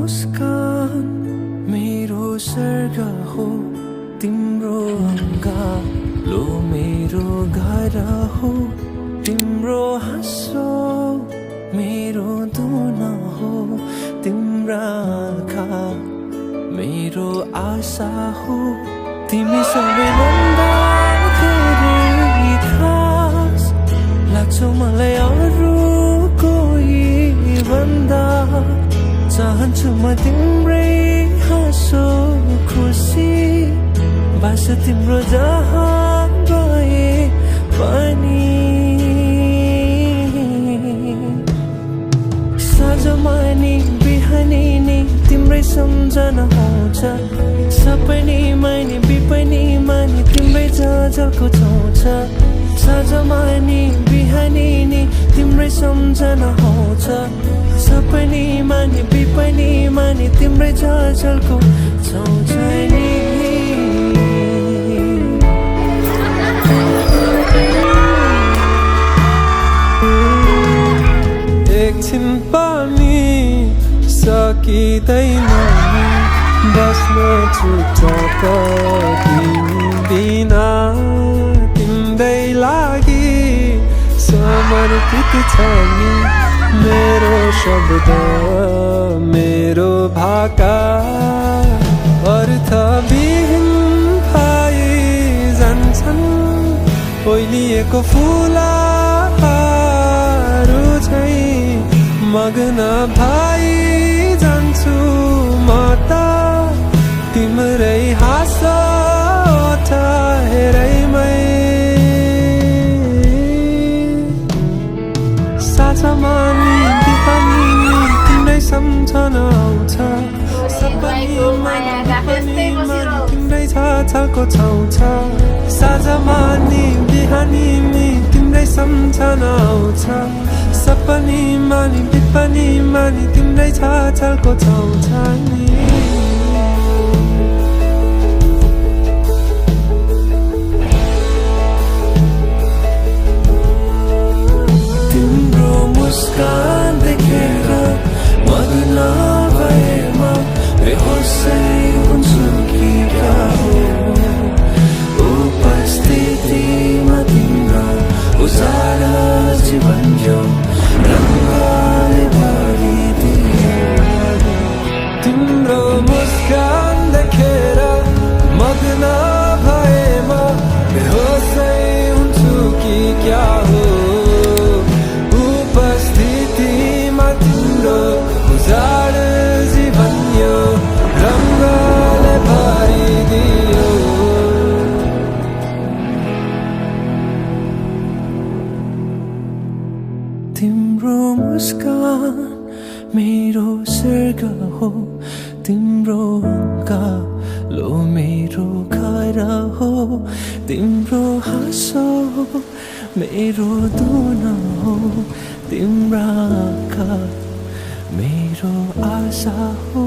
मुस्कान मेरो स्वर्ग हो तिम्रो लो मेरो घर हो तिम्रो हाँसो मेरो धुन हो तिम्रा आँखा मेरो आशा हो तिमी सबैभन्दा धेरै खास लाग्छौ मलाई अरू कोही भन्दा चाहन्छु म तिम्रै हाँसो खुसी बास तिम्रो जहाँ गए पनि साँझमा नि बिहानी नि तिम्रै सम्झना आउँछ सपनीमा नि बिपनीमा नि तिम्रै झलको छाउँछ साँझमा नि बिहानी नि तिम्रै सम्झना आउँछ सपनीमा नि बिपनीमा नि तिम्रै झलको छाउँछ नि एकछिन पनि सकिँदैन बस्न चुपचाप तिमी बिना तिम्रै लागि समर्पित छ नि मेरो शब्द मेरो भाका अर्थविहीन भइ जान्छन् ओइलिएको फुलहरू झैँ मग्न भइ जान्छु म त तिम्रै हाँसो हेरैमै साँझमा नि बिहानी नि तिम्रै सम्झना आउँछ सपनीमा तिम्रै छाछाको छाउँछ साँझमा नि बिहानी नि तिम्रै सम्झना आउँछ सपनीमा नि बिपनीमा नि तिम्रै छाछाको छाउँछ नि तिम्रो मुस्कान देखेर मग्न भएमा बेहोसै हुन्छु कि क्या हो उपस्थितिमा तिम्रो उजाला जीवन यो रङ्गले भरिदियो तिम्रो मुस्कान देखेर मग्न भएमा बेहोसै हुन्छु कि क्या हो उपस्थितिमा तिम्रो उजाड जीवन यो रङ्गले भरिदियो तिम्रो मुस्कान मेरो स्वर्ग हो तिम्रो लो मेरो घर हो तिम्रो हाँसो मेरो धुन हो तिम्रा आँखा मेरो आशा हो